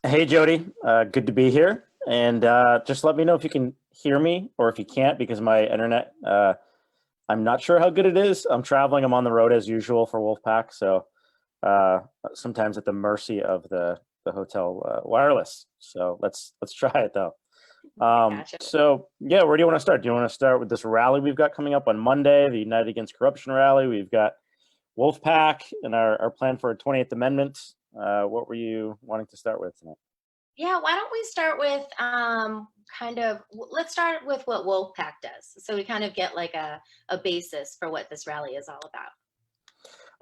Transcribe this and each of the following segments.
Hey, Jodi. Good to be here. And just let me know if you can hear me or if you can't because my internet, I'm not sure how good it is. I'm traveling. I'm on the road as usual for Wolf-PAC. So uh, sometimes at the mercy of the hotel wireless. So let's try it though. I gotcha. So yeah, where do you want to start? Do you want to start with this rally we've got coming up on Monday, the United Against Corruption rally? We've got Wolf-PAC and our plan for a 28th Amendment. What were you wanting to start with tonight? Yeah, why don't we start with let's start with what Wolf-PAC does. So we kind of get like a basis for what this rally is all about.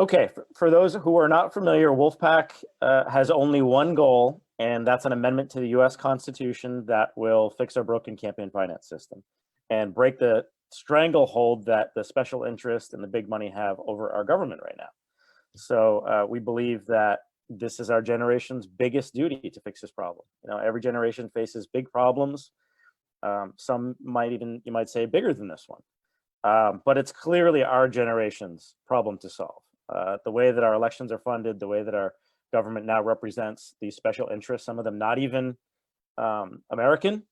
Okay, for those who are not familiar, Wolf-PAC has only one goal, and that's an amendment to the U.S. Constitution that will fix our broken campaign finance system and break the stranglehold that the special interest and the big money have over our government right now. So we believe that this is our generation's biggest duty to fix this problem. You know, every generation faces big problems. Some might even, you might say, bigger than this one. But it's clearly our generation's problem to solve. The way that our elections are funded, the way that our government now represents these special interests, some of them not even American,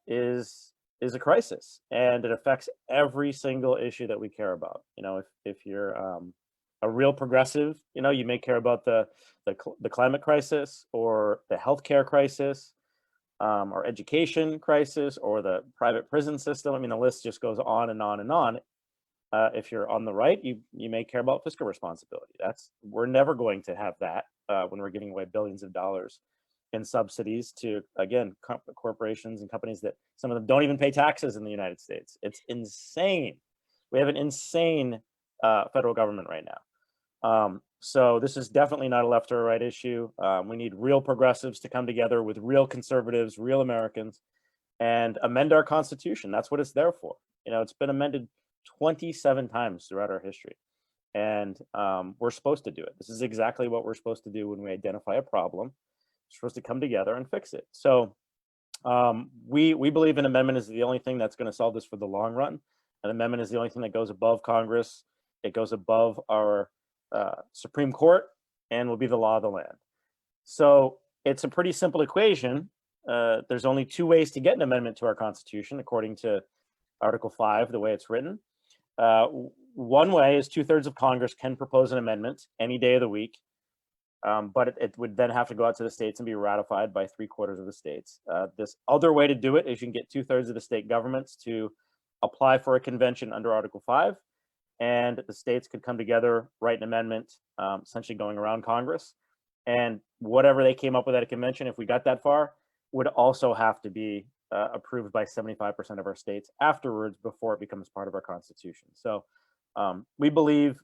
is a crisis, and it affects every single issue that we care about. You know, if you're a real progressive, you know, you may care about the climate crisis or the healthcare crisis, or education crisis, or the private prison system. I mean, the list just goes on and on and on. If you're on the right, you may care about fiscal responsibility. We're never going to have that when we're giving away billions of dollars in subsidies to, again, corporations and companies that some of them don't even pay taxes in the United States. It's insane. We have an insane federal government right now. So this is definitely not a left or a right issue. We need real progressives to come together with real conservatives, real Americans, and amend our Constitution. That's what it's there for. You know, it's been amended 27 times throughout our history, and we're supposed to do it. This is exactly what we're supposed to do when we identify a problem. We're supposed to come together and fix it. So we believe an amendment is the only thing that's going to solve this for the long run. An amendment is the only thing that goes above Congress. It goes above our Supreme Court and will be the law of the land. So it's a pretty simple equation. There's only two ways to get an amendment to our Constitution, according to Article 5, the way it's written. One way is 2/3 of Congress can propose an amendment any day of the week, but it would then have to go out to the states and be ratified by 3/4 of the states. This other way to do it is you can get 2/3 of the state governments to apply for a convention under Article 5, and the states could come together, write an amendment, essentially going around Congress. And whatever they came up with at a convention, if we got that far, would also have to be approved by 75% of our states afterwards before it becomes part of our Constitution. So we believe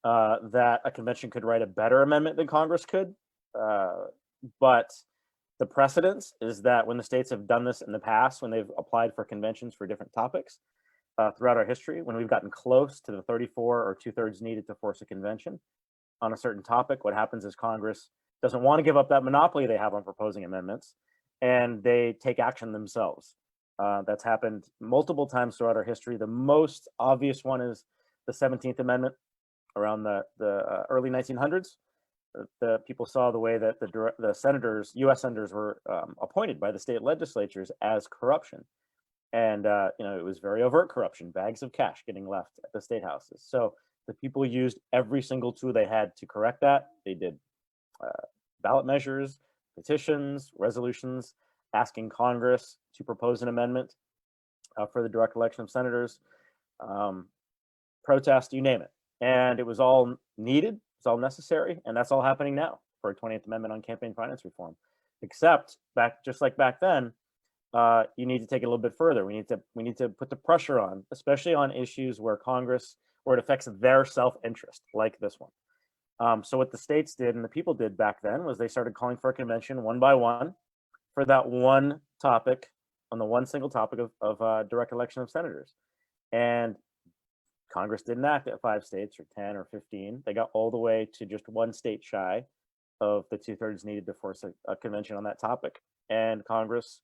that a convention could write a better amendment than Congress could. But the precedence is that when the states have done this in the past, when they've applied for conventions for different topics, throughout our history, when we've gotten close to the 34 or 2/3 needed to force a convention on a certain topic, what happens is Congress doesn't want to give up that monopoly they have on proposing amendments, and they take action themselves. That's happened multiple times throughout our history. The most obvious one is the 17th Amendment around the early 1900s. The people saw the way that the senators, U.S. senators, were appointed by the state legislatures as corruption. And you know, it was very overt corruption, bags of cash getting left at the state houses. So the people used every single tool they had to correct that. They did ballot measures, petitions, resolutions, asking Congress to propose an amendment for the direct election of senators, protest, you name it. And it was all needed, it's all necessary, and that's all happening now for a 20th Amendment on campaign finance reform. Except just like back then, you need to take it a little bit further. We need to put the pressure on, especially on issues where where it affects their self-interest, like this one. So what the states did and the people did back then was they started calling for a convention one by one for that one topic, on the one single topic of direct election of senators. And Congress didn't act at 5 states or 10 or 15. They got all the way to just one state shy of the 2/3 needed to force a convention on that topic. And Congress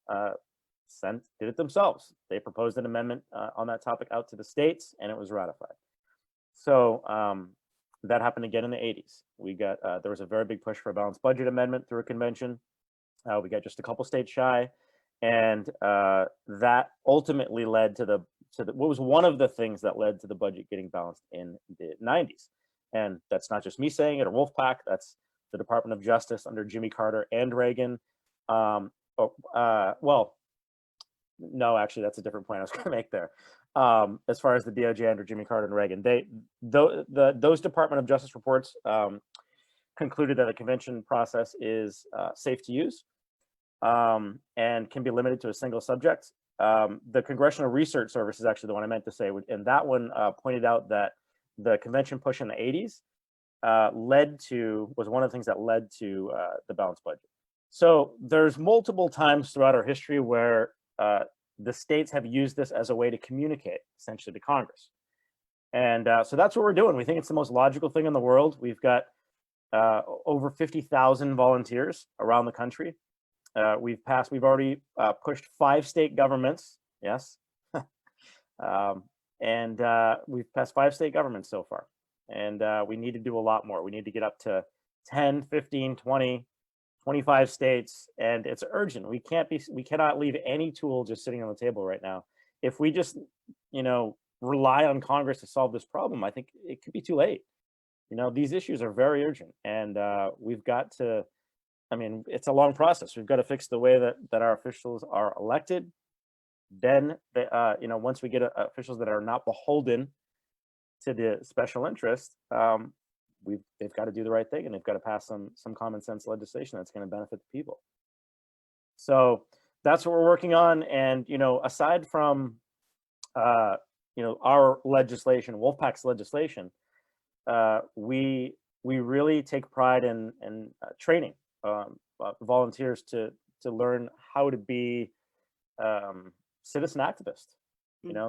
did it themselves. They proposed an amendment on that topic out to the states, and it was ratified. So that happened again in the 80s. We got there was a very big push for a balanced budget amendment through a convention. We got just a couple states shy, and that ultimately led to the what was one of the things that led to the budget getting balanced in the 90s. And that's not just me saying it or Wolf-PAC. That's the Department of Justice under Jimmy Carter and Reagan. Well, no, actually, that's a different point I was going to make there. As far as the DOJ under Jimmy Carter and Reagan, those Department of Justice reports concluded that the convention process is safe to use and can be limited to a single subject. The Congressional Research Service is actually the one I meant to say, and that one pointed out that the convention push in the 80s was one of the things that led to the balanced budget. So there's multiple times throughout our history where the states have used this as a way to communicate essentially to Congress. And so that's what we're doing. We think it's the most logical thing in the world. We've got over 50,000 volunteers around the country. We've already pushed 5 state governments. Yes. And we've passed 5 state governments so far. And we need to do a lot more. We need to get up to 10, 15, 20, 25 states, and it's urgent. We cannot leave any tool just sitting on the table right now. If we just, rely on Congress to solve this problem, I think it could be too late. These issues are very urgent, and we've got to, it's a long process. We've got to fix the way that our officials are elected. Then, once we get officials that are not beholden to the special interest, they've got to do the right thing, and they've got to pass some common sense legislation that's going to benefit the people. So that's what we're working on. And aside from our legislation, WolfPAC's legislation, we really take pride in training volunteers to learn how to be citizen activists.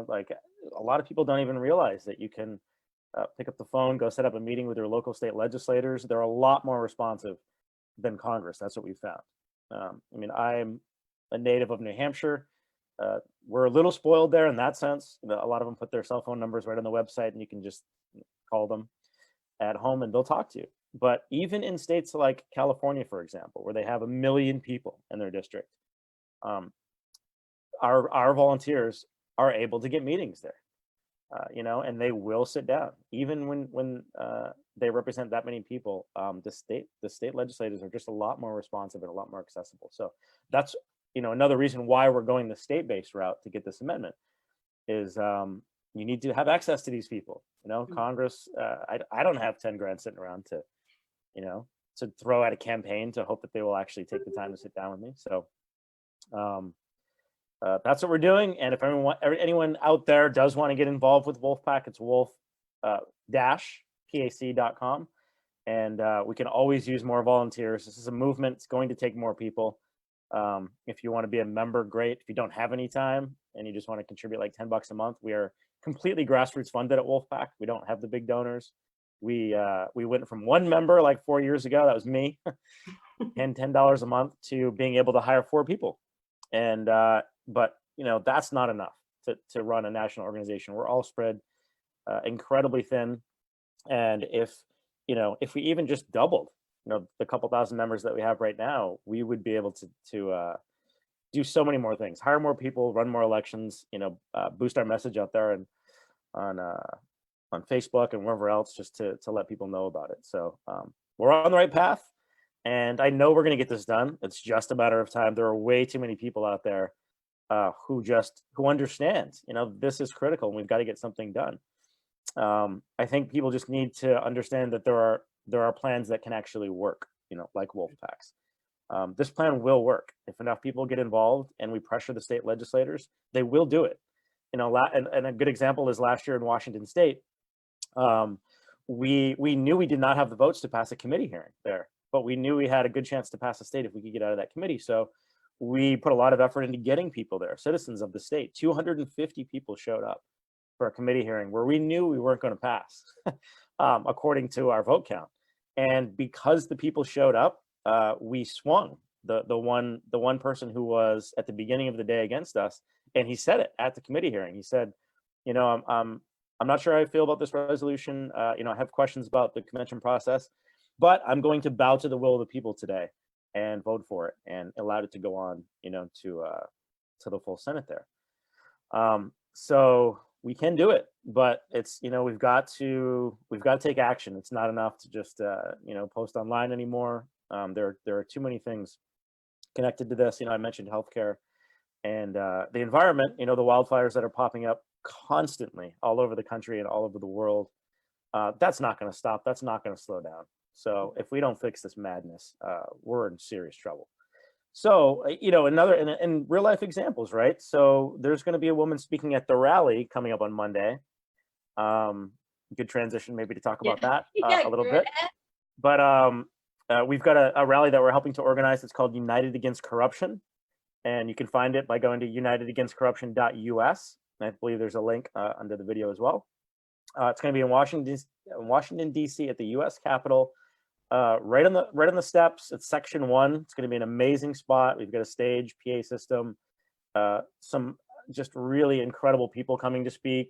Like a lot of people don't even realize that you can pick up the phone, go set up a meeting with your local state legislators. They're a lot more responsive than Congress. That's what we found. I'm a native of New Hampshire. We're a little spoiled there in that sense. A lot of them put their cell phone numbers right on the website, and you can just call them at home and they'll talk to you. But even in states like California, for example, where they have 1 million people in their district, our volunteers are able to get meetings there. And they will sit down even when they represent that many people. The state legislators are just a lot more responsive and a lot more accessible. So that's another reason why we're going the state-based route to get this amendment is you need to have access to these people. Congress. I don't have 10 grand sitting around to throw at a campaign to hope that they will actually take the time to sit down with me. So. That's what we're doing. And if anyone out there does want to get involved with WolfPAC, it's wolf-pac.com. And we can always use more volunteers. This is a movement. It's going to take more people. If you want to be a member, great. If you don't have any time and you just want to contribute like $10 a month, we are completely grassroots funded at WolfPAC. We don't have the big donors. We went from 1 member like 4 years ago, that was me, and $10 a month to being able to hire 4 people. And but that's not enough to run a national organization. We're all spread incredibly thin, and if we even just doubled the couple thousand members that we have right now, we would be able to do so many more things, hire more people, run more elections, boost our message out there and on Facebook and wherever else, just to let people know about it. So we're on the right path. And I know we're going to get this done. It's just a matter of time. There are way too many people out there who understand, this is critical and we've got to get something done. I think people just need to understand that there are plans that can actually work, like WolfPAC's. This plan will work. If enough people get involved and we pressure the state legislators, they will do it. And a good example is last year in Washington State, we knew we did not have the votes to pass a committee hearing there. But we knew we had a good chance to pass the state if we could get out of that committee. So we put a lot of effort into getting people there, citizens of the state. 250 people showed up for a committee hearing where we knew we weren't going to pass, according to our vote count. And because the people showed up, we swung the one person who was at the beginning of the day against us, and he said it at the committee hearing. He said, I'm not sure how I feel about this resolution. I have questions about the convention process, but I'm going to bow to the will of the people today and vote for it and allowed it to go on, to the full Senate there. So we can do it, but it's, we've got to take action. It's not enough to just post online anymore. There are too many things connected to this. I mentioned healthcare and the environment. The wildfires that are popping up constantly all over the country and all over the world. That's not going to stop. That's not going to slow down. So if we don't fix this madness, we're in serious trouble. So, another in real life examples, right? So there's going to be a woman speaking at the rally coming up on Monday. Good transition maybe to talk about that a little bit. But we've got a rally that we're helping to organize. It's called United Against Corruption. And you can find it by going to unitedagainstcorruption.us. And I believe there's a link under the video as well. It's going to be in Washington, D.C. at the U.S. Capitol. Right on the steps. It's section 1. It's going to be an amazing spot. We've got a stage, PA system, some just really incredible people coming to speak.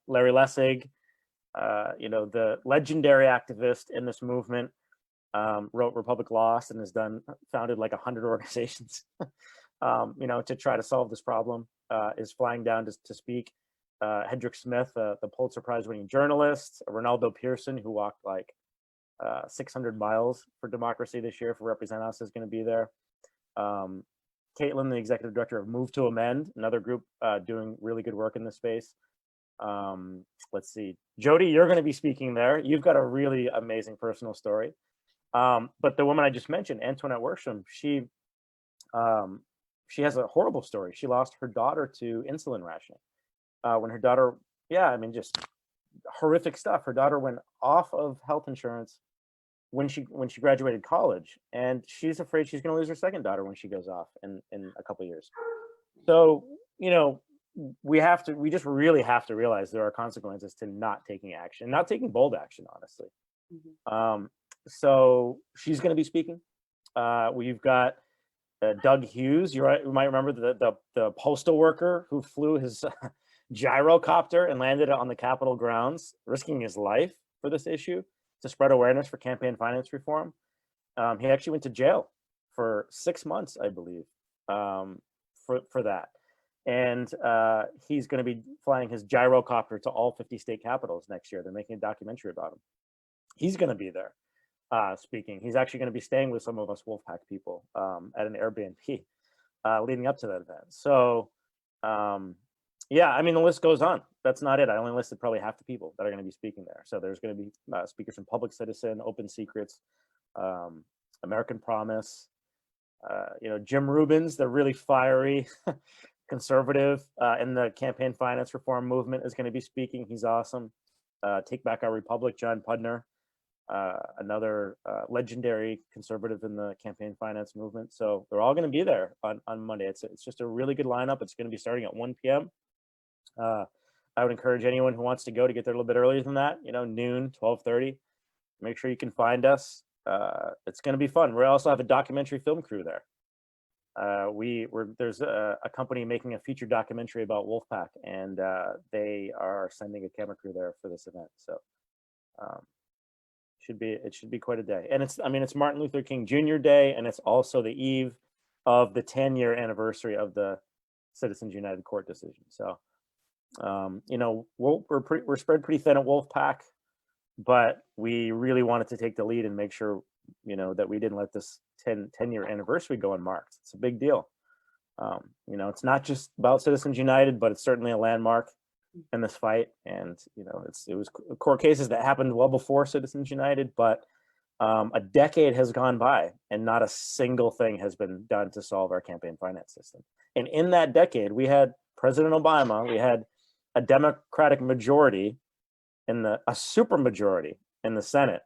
Larry Lessig, the legendary activist in this movement, wrote Republic Lost and has founded like 100 organizations, to try to solve this problem, is flying down to speak. Hendrick Smith, the Pulitzer Prize winning journalist, Ronaldo Pearson, who walked like 600 miles for democracy this year for Represent Us, is going to be there. Caitlin, the executive director of Move to Amend, another group doing really good work in this space. Let's see. Jodi, you're going to be speaking there. You've got a really amazing personal story. But the woman I just mentioned, Antoinette Worsham, she has a horrible story. She lost her daughter to insulin rationing. When her daughter, just horrific stuff. Her daughter went off of health insurance when she graduated college, and she's afraid she's going to lose her second daughter when she goes off in a couple of years. So we just really have to realize there are consequences to not taking action, not taking bold action, honestly. Mm-hmm. So she's going to be speaking. We've got Doug Hughes. You might remember the postal worker who flew his gyrocopter and landed on the Capitol grounds, risking his life for this issue to spread awareness for campaign finance reform. He actually went to jail for 6 months, I believe, for that. And he's going to be flying his gyrocopter to all 50 state capitals next year. They're making a documentary about him. He's going to be there speaking. He's actually going to be staying with some of us Wolf-PAC people at an Airbnb leading up to that event. So, the list goes on. That's not it. I only listed probably half the people that are going to be speaking there. So there's going to be speakers from Public Citizen, Open Secrets, American Promise, Jim Rubins, the really fiery conservative in the campaign finance reform movement, is going to be speaking. He's awesome. Take Back Our Republic, John Pudner, another legendary conservative in the campaign finance movement. So they're all going to be there on Monday. It's just a really good lineup. It's going to be starting at 1 p.m. I would encourage anyone who wants to go to get there a little bit earlier than that, noon, 12:30. Make sure you can find us. It's going to be fun. We also have a documentary film crew there. There's a company making a feature documentary about Wolf-PAC, and they are sending a camera crew there for this event. So it should be quite a day. And it's Martin Luther King Jr. Day, and it's also the eve of the 10-year anniversary of the Citizens United Court decision. So we're spread pretty thin at Wolf-PAC, but we really wanted to take the lead and make sure that we didn't let this 10-year anniversary go unmarked. It's a big deal. It's not just about Citizens United, but it's certainly a landmark in this fight. And it was court cases that happened well before Citizens United, but a decade has gone by and not a single thing has been done to solve our campaign finance system. And in that decade, we had President Obama, we had a Democratic majority a super majority in the Senate,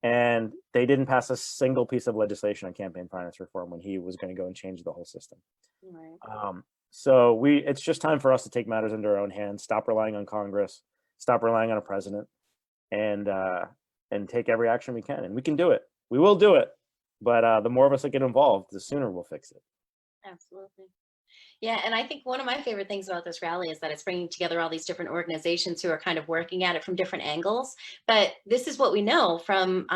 and they didn't pass a single piece of legislation on campaign finance reform when he was going to go and change the whole system. Right. So it's just time for us to take matters into our own hands, stop relying on Congress, stop relying on a president, and take every action we can. And we can do it. We will do it. But the more of us that get involved, the sooner we'll fix it. Absolutely. Yeah, and I think one of my favorite things about this rally is that it's bringing together all these different organizations who are kind of working at it from different angles. But this is what we know from,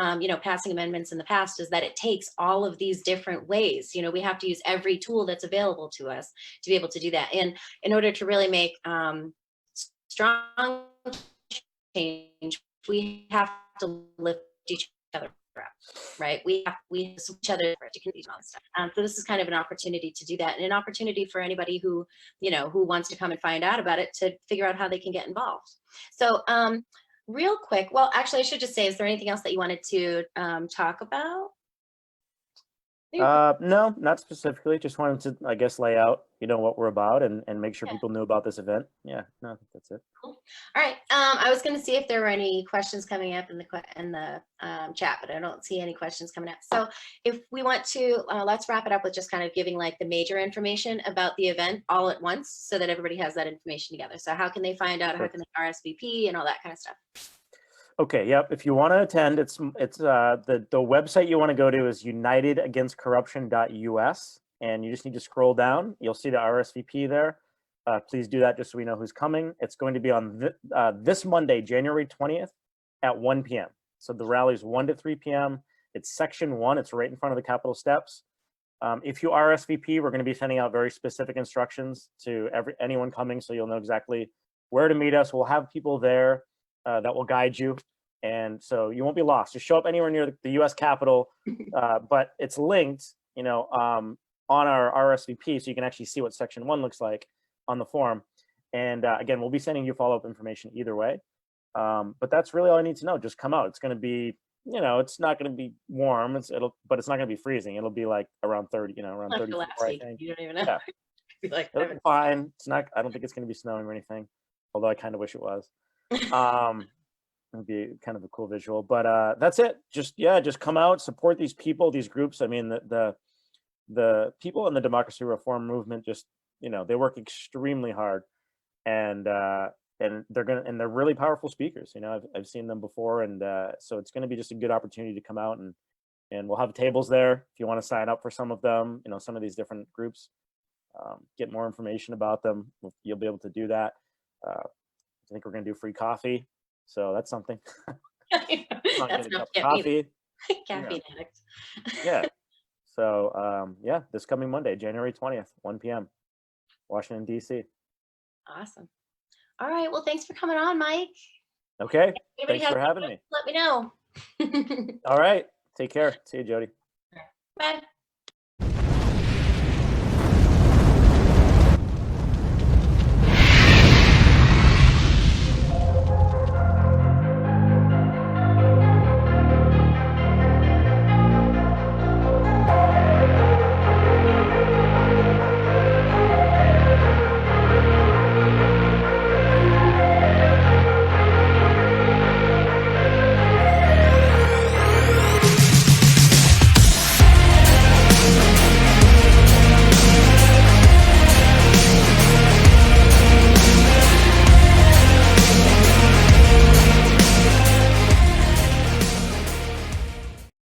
passing amendments in the past, is that it takes all of these different ways. We have to use every tool that's available to us to be able to do that. And in order to really make strong change, we have to lift each other up, right? We support each other to compete on stuff. So this is kind of an opportunity to do that, and an opportunity for anybody who wants to come and find out about it to figure out how they can get involved. So real quick, well, actually, I should just say, is there anything else that you wanted to talk about? No, not specifically. Just wanted to, I guess, lay out, what we're about and make sure Yeah. people knew about this event. Yeah, no, I think that's it. Cool. All right. I was going to see if there were any questions coming up in the chat, but I don't see any questions coming up. So if we want to, let's wrap it up with just kind of giving like the major information about the event all at once, so that everybody has that information together. So how can they find out? How can they RSVP and all that kind of stuff? Okay, yep. If you want to attend, it's the website you want to go to is unitedagainstcorruption.us, and you just need to scroll down. You'll see the RSVP there. Please do that just so we know who's coming. It's going to be on this Monday, January 20th at 1 p.m. So the rally is 1 to 3 p.m. It's section 1. It's right in front of the Capitol steps. If you RSVP, we're going to be sending out very specific instructions to anyone coming, so you'll know exactly where to meet us. We'll have people there that will guide you, and so you won't be lost. Just show up anywhere near the U.S. Capitol, but it's linked, on our RSVP, so you can actually see what section 1 looks like on the form. And again, we'll be sending you follow-up information either way. But that's really all I need to know. Just come out. It's going to be, it's not going to be warm. But it's not going to be freezing. It'll be like around 30, around 34, I think. You don't even know. Yeah. Like, it'll be fine. It's not. I don't think it's going to be snowing or anything. Although I kind of wish it was. It'd be kind of a cool visual. But that's it. Just come out, support these people, these groups. I mean, the people in the democracy reform movement just, they work extremely hard, and they're really powerful speakers. I've seen them before, and so it's going to be just a good opportunity to come out, and we'll have tables there if you want to sign up for some of them. Some of these different groups, get more information about them. You'll be able to do that. I think we're going to do free coffee, so that's something. That's a cup of coffee. Caffeine addict. Yeah. So this coming Monday, January 20th, 1 p.m. Washington, D.C. Awesome. All right. Well, thanks for coming on, Mike. Okay. Thanks for having me. Let me know. All right. Take care. See you, Jodi. Bye.